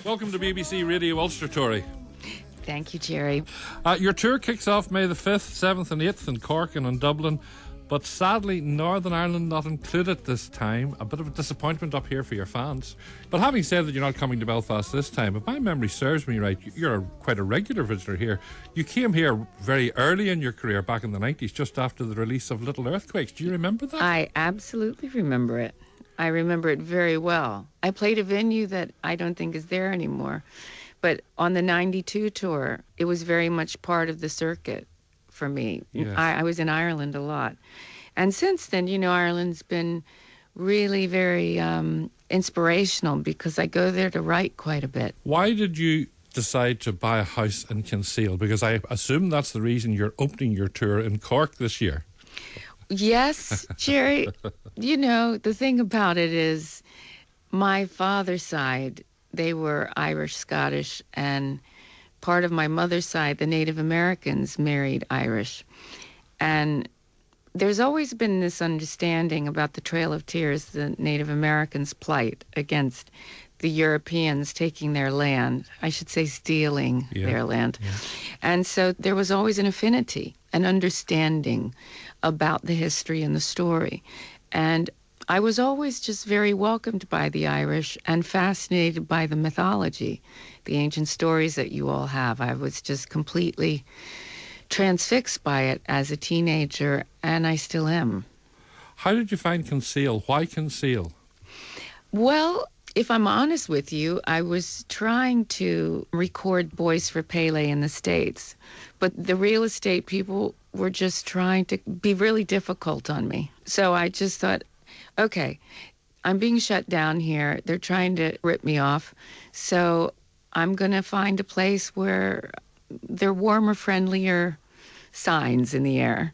Welcome to BBC Radio Ulster, Tori. Thank you, Gerry. Your tour kicks off May the 5th, 7th and 8th in Cork and in Dublin, but sadly Northern Ireland not included this time. A bit of a disappointment up here for your fans. But having said that you're not coming to Belfast this time, if my memory serves me right, you're quite a regular visitor here. You came here very early in your career, back in the 90s, just after the release of Little Earthquakes. Do you remember that? I absolutely remember it. I remember it very well. I played a venue that I don't think is there anymore. But on the 92 tour, it was very much part of the circuit for me. Yes. I was in Ireland a lot. And since then, you know, Ireland's been really very inspirational because I go there to write quite a bit. Why did you decide to buy a house in Kinsale? Because I assume that's the reason you're opening your tour in Cork this year. Yes, Gerry. You know, the thing about it is my father's side, they were Irish, Scottish, and part of my mother's side, the Native Americans, married Irish. And there's always been this understanding about the Trail of Tears, the Native Americans' plight against the Europeans taking their land, I should say stealing their land. Yeah. And so there was always an affinity, an understanding about the history and the story. And I was always just very welcomed by the Irish and fascinated by the mythology, the ancient stories that you all have. I was just completely transfixed by it as a teenager, and I still am. How did you find Kinsale? Why Kinsale? Well, if I'm honest with you, I was trying to record Boys for Pele in the States, but the real estate people were just trying to be really difficult on me. So I just thought, okay, I'm being shut down here. They're trying to rip me off. So I'm going to find a place where there are warmer, friendlier signs in the air.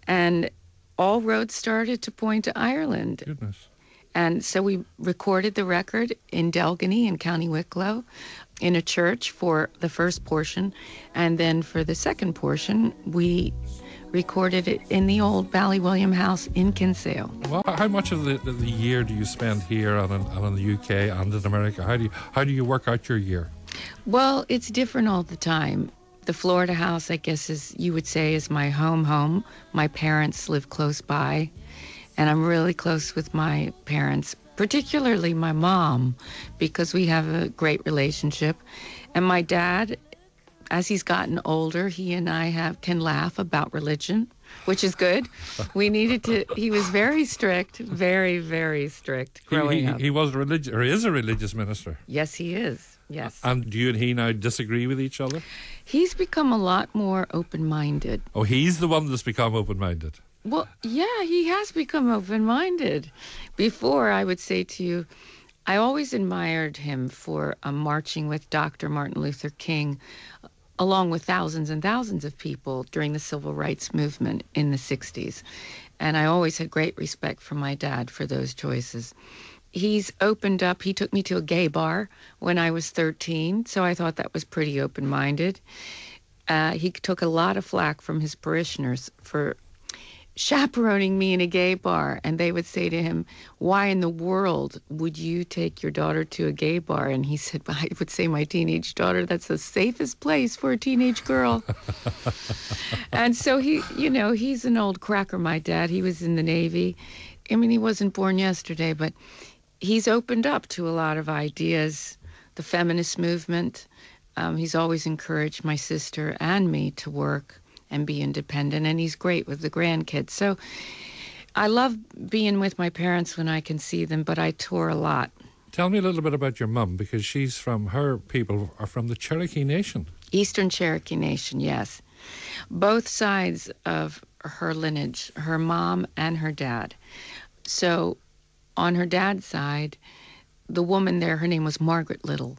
And all roads started to point to Ireland. Goodness. And so we recorded the record in Delgany in County Wicklow in a church for the first portion. And then for the second portion, we recorded it in the old Ballywilliam house in Kinsale. Well, how much of the year do you spend here and in the UK and in America? How do you work out your year? Well, it's different all the time. The Florida house, I guess, you would say, is my home. My parents live close by, and I'm really close with my parents, particularly my mom, because we have a great relationship. And my dad, as he's gotten older, he and I can laugh about religion, which is good. He was very strict, very, very strict growing up. He was religious, or is a religious minister. Yes, he is. Yes. And do you and he now disagree with each other? He's become a lot more open-minded. Oh, he's the one that's become open-minded. Well, yeah, he has become open-minded. Before, I would say to you, I always admired him for marching with Dr. Martin Luther King, along with thousands and thousands of people during the civil rights movement in the 60s. And I always had great respect for my dad for those choices. He's opened up. He took me to a gay bar when I was 13, so I thought that was pretty open-minded. He took a lot of flack from his parishioners for chaperoning me in a gay bar, and they would say to him, why in the world would you take your daughter to a gay bar? And he said, I would say, my teenage daughter, that's the safest place for a teenage girl. And so he's an old cracker, my dad. He was in the Navy. I mean, he wasn't born yesterday, but he's opened up to a lot of ideas, the feminist movement. He's always encouraged my sister and me to work and be independent, and he's great with the grandkids. So I love being with my parents when I can see them, but I tour a lot. Tell me a little bit about your mum, because her people are from the Cherokee Nation. Eastern Cherokee Nation, yes. Both sides of her lineage, her mom and her dad. So on her dad's side, the woman there, her name was Margaret Little,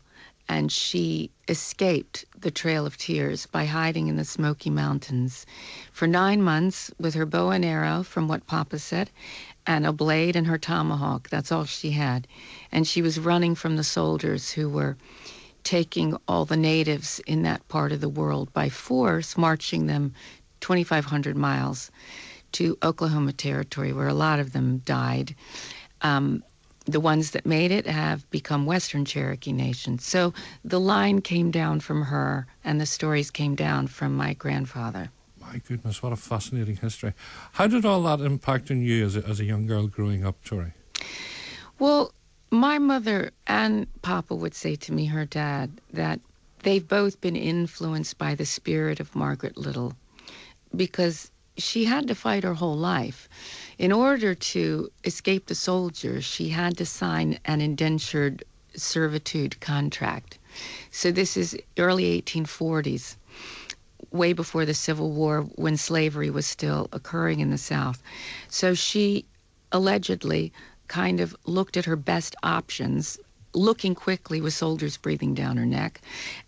and she escaped the Trail of Tears by hiding in the Smoky Mountains for 9 months with her bow and arrow, from what Papa said, and a blade and her tomahawk. That's all she had. And she was running from the soldiers who were taking all the natives in that part of the world by force, marching them 2,500 miles to Oklahoma Territory, where a lot of them died. The ones that made it have become Western Cherokee nations. So the line came down from her, and the stories came down from my grandfather. My goodness, what a fascinating history. How did all that impact on you as a young girl growing up, Tori? Well, my mother and Papa would say to me, her dad, that they've both been influenced by the spirit of Margaret Little, because she had to fight her whole life. In order to escape the soldiers, she had to sign an indentured servitude contract. So this is early 1840s, way before the Civil War, when slavery was still occurring in the South. So she allegedly kind of looked at her best options, looking quickly with soldiers breathing down her neck,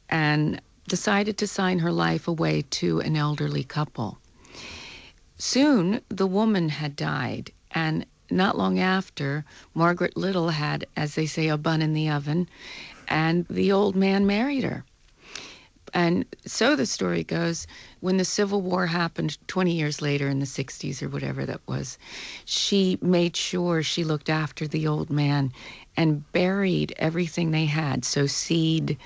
and decided to sign her life away to an elderly couple. Soon, the woman had died, and not long after, Margaret Little had, as they say, a bun in the oven, and the old man married her. And so the story goes, when the Civil War happened 20 years later in the 60s or whatever that was, she made sure she looked after the old man and buried everything they had, so seed,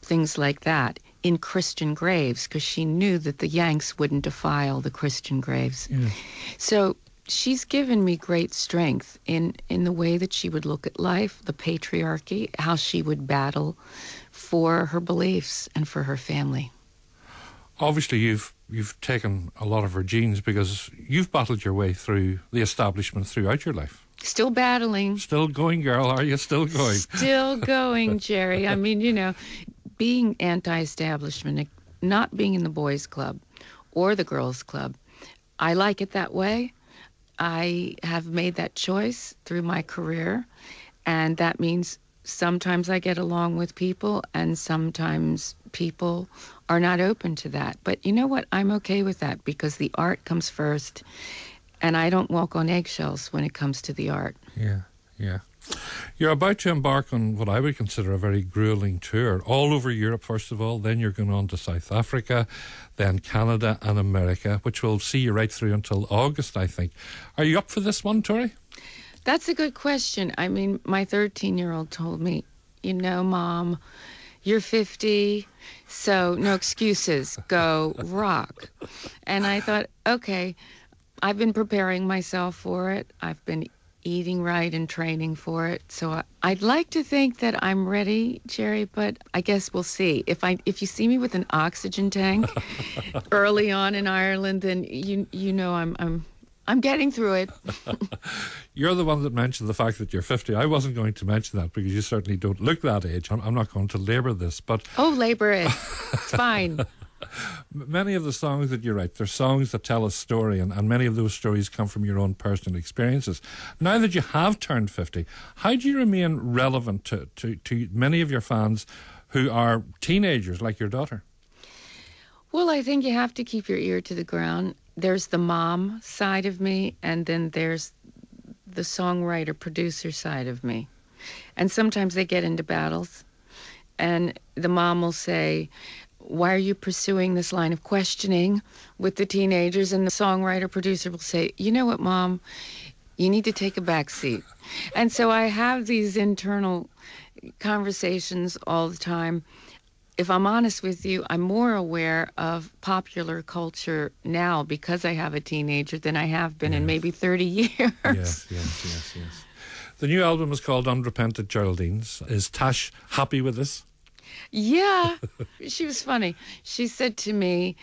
things like that, in Christian graves, because she knew that the Yanks wouldn't defile the Christian graves. Yeah. So she's given me great strength in the way that she would look at life, the patriarchy, how she would battle for her beliefs and for her family. Obviously, you've taken a lot of her genes, because you've battled your way through the establishment throughout your life. Still battling. Still going, girl. Are you still going? Still going, Gerry. I mean, you know, being anti-establishment, not being in the boys' club or the girls' club, I like it that way. I have made that choice through my career, and that means sometimes I get along with people, and sometimes people are not open to that. But you know what? I'm okay with that, because the art comes first, and I don't walk on eggshells when it comes to the art. Yeah, yeah. You're about to embark on what I would consider a very grueling tour, all over Europe first of all, then you're going on to South Africa, then Canada and America, which will see you right through until August, I think. Are you up for this one, Tori? That's a good question. I mean, my 13-year-old told me, you know, Mom, you're 50, so no excuses, go rock. And I thought, okay, I've been preparing myself for it. I've been eating right and training for it. So I'd like to think that I'm ready, Gerry, but I guess we'll see. If you see me with an oxygen tank early on in Ireland, then you know I'm getting through it. You're the one that mentioned the fact that you're 50. I wasn't going to mention that, because you certainly don't look that age. I'm not going to labour this, but... Oh, labour it. It's fine. Many of the songs that you write, they're songs that tell a story, and many of those stories come from your own personal experiences. Now that you have turned 50, how do you remain relevant to many of your fans who are teenagers like your daughter? Well, I think you have to keep your ear to the ground. There's the mom side of me, and then there's the songwriter, producer side of me. And sometimes they get into battles, and the mom will say, why are you pursuing this line of questioning with the teenagers? And the songwriter, producer will say, you know what, Mom, you need to take a back seat. And so I have these internal conversations all the time. If I'm honest with you, I'm more aware of popular culture now because I have a teenager than I have been in maybe 30 years. Yes. The new album is called Unrepented Geraldines. Is Tash happy with this? Yeah, she was funny. She said to me,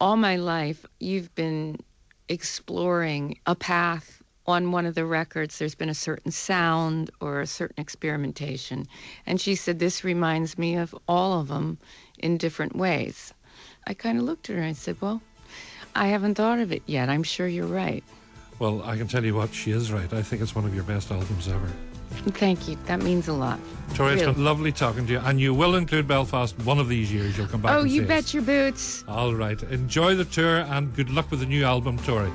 all my life, you've been exploring a path. On one of the records, there's been a certain sound or a certain experimentation. And she said, this reminds me of all of them in different ways. I kind of looked at her and I said, well, I haven't thought of it yet. I'm sure you're right. Well, I can tell you what, she is right. I think it's one of your best albums ever. Thank you. That means a lot. Tori, it's been lovely talking to you. And you will include Belfast one of these years. You'll come back and see us. Oh, you bet your boots. All right. Enjoy the tour and good luck with the new album, Tori.